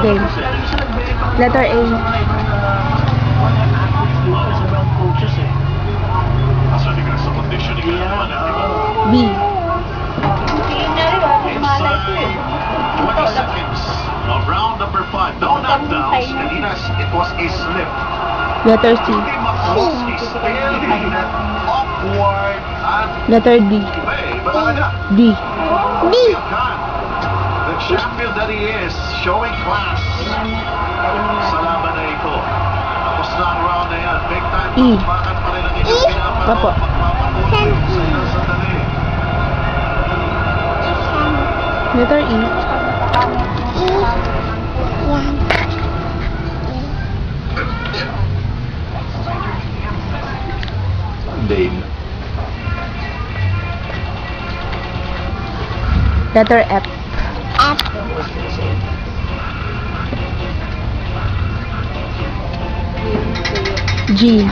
Okay. Letter A. B. 20 seconds of round number 5. No knockdowns. It was a slip. Letter C. Awkward and Letter D. D. D. the champion that he is, showing class sa laban na ito. Tapos na ang round na yan. Big time. E. Bakit pa rin ang inyong pinapanood? Opo. Magpapatuloy sa ilang sandali. Letter E. Yan. Dane. Letter F. F. G.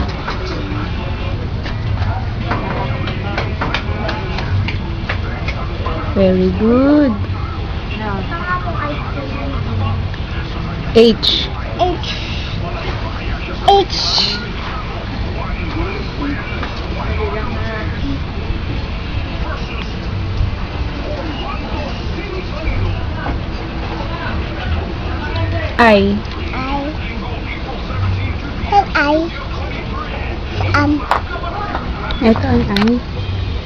Very good. H. H. H. I. I. Ito ang I.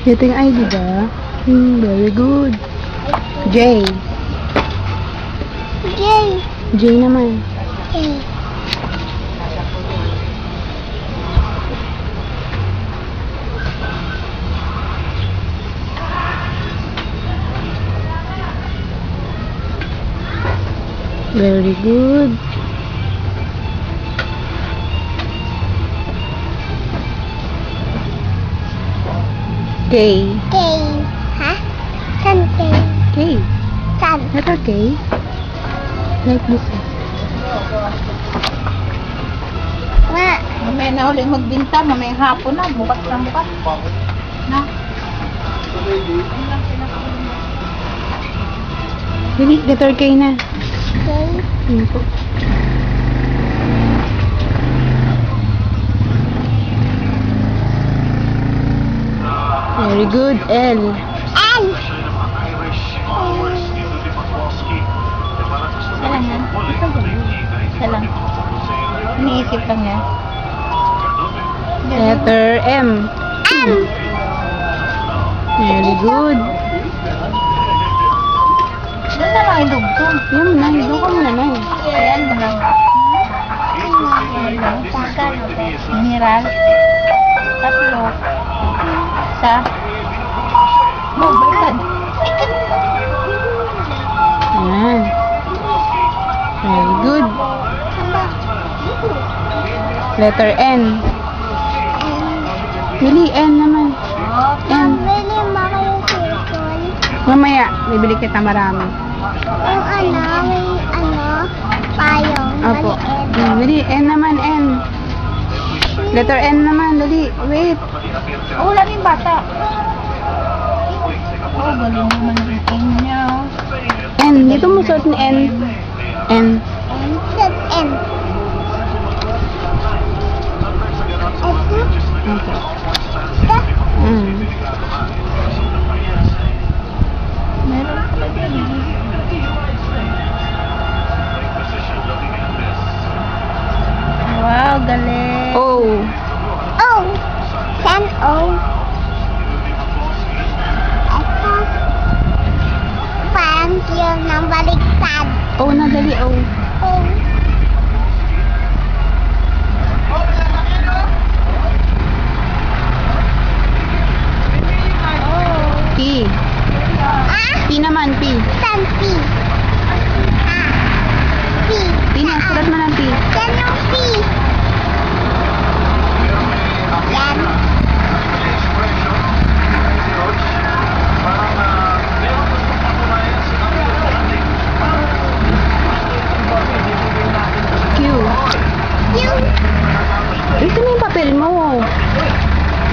Ito yung I, diba? Very good. J. J. J naman. J. Very good. K. K. Ha? San K? K. San? Letter K. Like this. Ma. Mamaya na ulit magbinta, mamaya hapon na, bukas na bukas. Na? Dali, letter K na. K. Yun po. Very good. L. L. Isa lang yan. Isa lang. Iniisip lang yan. Letter M. M. Very good. Doon na lang idugtong. Yan na, doon ka muna na. Ayan mo lang. Mineral. Tatlo. Isa. Baliktad. Yan. Very good. Letter N. Dali, N naman. N. Bili mo kayo cellphone. Mamaya, bibili kita marami. Yung may payong. Opo. Maliit. Dali, N naman, N. Letter N naman, dali. Wait. Ulan yung bata. Oh, galing naman yung inyo. N. Dito mo suot ni N. N. N. Set N. Okay. Set. Meron pala dyan. Wow, galing. O. O. San O. Ito. Parang yung ng baliktad. O na, dali, O. O. P. Ah? P naman, P. San P. Ah. P. P na, sulat mo ng P. Yan yung P. Yan. Q. Yung Ito na yung papel mo. Q.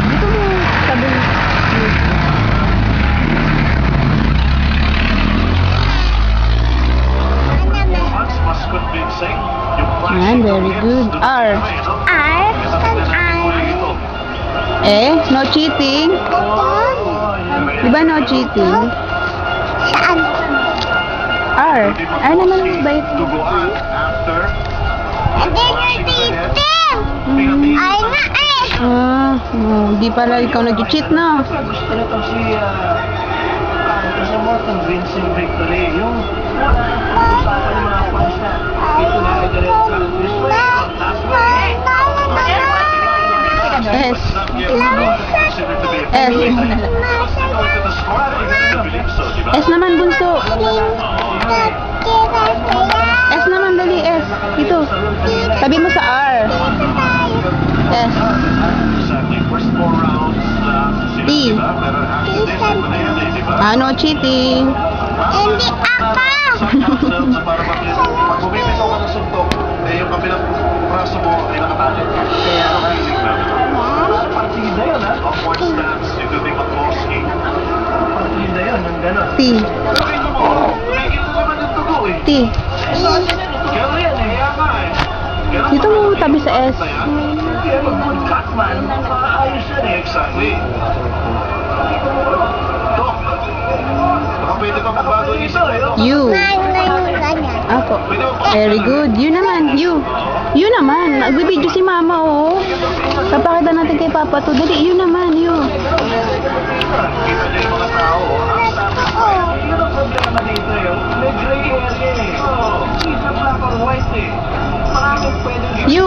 Dito mo, sabi. very good. R. R. Saan R? No cheating. Di ba no cheating? Saan? R. R naman ang bait. Duguan after. Hindi nyo titim! Ay nga Di pala ikaw nag-cheat na. Gusto na itong si kasi more convincing victory. Yung usapan ng mga fans na ito na ay diretso this way, that way. S. S. S naman, bunso. S naman, dali, S. Ito. Sabi mo sa R. S. T. Ano, cheating? Hindi ako! Pag bumibitaw ka ng suntok, yung kabilang braso mo ay nakatali. Kaya Partida yun, ha? upward stance, including Matkowski. Partida yun, yung gano'n. T. Tumigil na naman yung tugo eh. T. Gano'n yan, eh. Kaya nga eh. Ganun Dito mo tabi sa S. Kaya mag-good cut, man. Ayos yan, eh. Exactly. Dok, baka pwede pa magbago yung isip mo. U. Ngayon na yung ganyan. Ako. Very good. U naman. U. U naman. Nagbibideo si mama, oh. Papakita natin kay papa to. Dali, U naman. U. Kita niyo yung mga tao. Yun ang problema dito, yun. May gray area, eh. Isa black or white, eh. Maraming pwedeng U.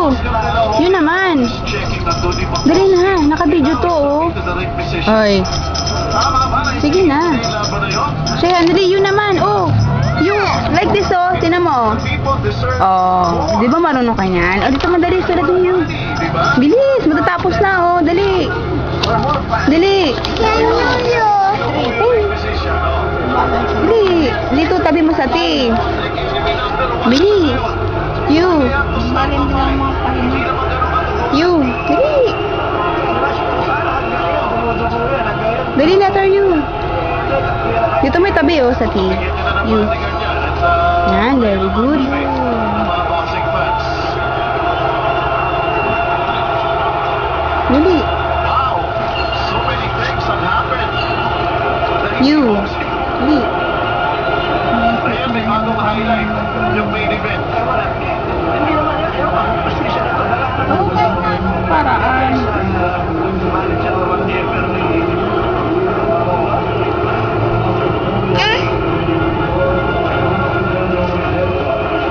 U naman. Checking na doon yung Dali na. Nakabideo to, oh. to the right position. Ay. Tama ba? Sige na. Laban na yun. Siya, dali. U naman. Oh. U. Like this, oh. Tinan mo, oh. People deserve Oh, di ba marunong ka niyan? O, dito madali, sulat mo yun. di ba? Bilis, matatapos na, oh. Dali. Dali. Yan yung Position, no? Dali. Dito, tabi mo sa T. Bili. U. U. Dali. Dali, letter U. Dito may tabi, oh, sa T. U. Yan, very good. Mga boxing fans. Dali. Wow! So many things have happened. U. Dali. Ayan, may bagong highlight. Yung main event. Hindi naman yan, ewan. Basta siya na Paraan. Malit siya naman niya, pero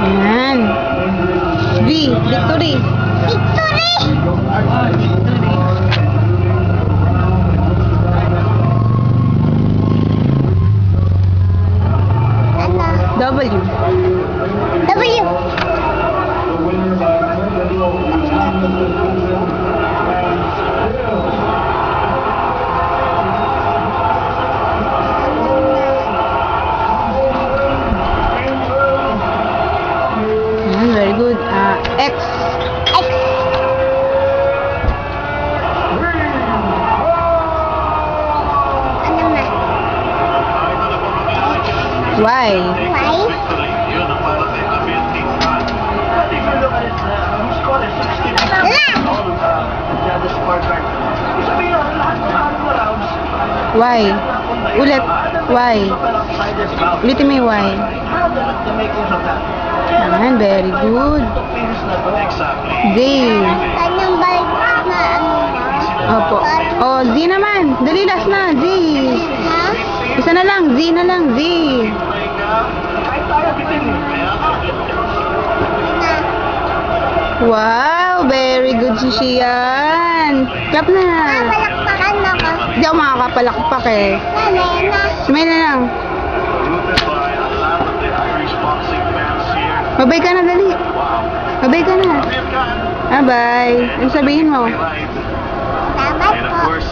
Yan. V. Victory. victory! Ano? W. W! Yan, very good. X. X! Ano na? Y. Y? Victory. Yun ang parating na 15th man. even though ang score is 16. The scorecard. Sabihin na, lahat ng ano rounds, Y. Ulit. Y. Ulitin mo yung Y. the makings of that. Yan, very good. Finish na to. Exactly. Z. Kanyang balik na ano na? Opo. Oh, Z naman. Dali, last na. Z. Ha? Isa na lang. Z na lang. Z. Kahit tayo bitin eh. Na. Wow, very good si Shian. Clap na. Palakpakan ako. Hindi ako makakapalakpak eh. Nalena. Smile na lang. Rooted by a lot of the Irish boxing fans here. Babay ka na, dali. Wow. Babay ka na. Amir Khan. Bye. Ano sabihin mo? Live. Salamat And of po. course,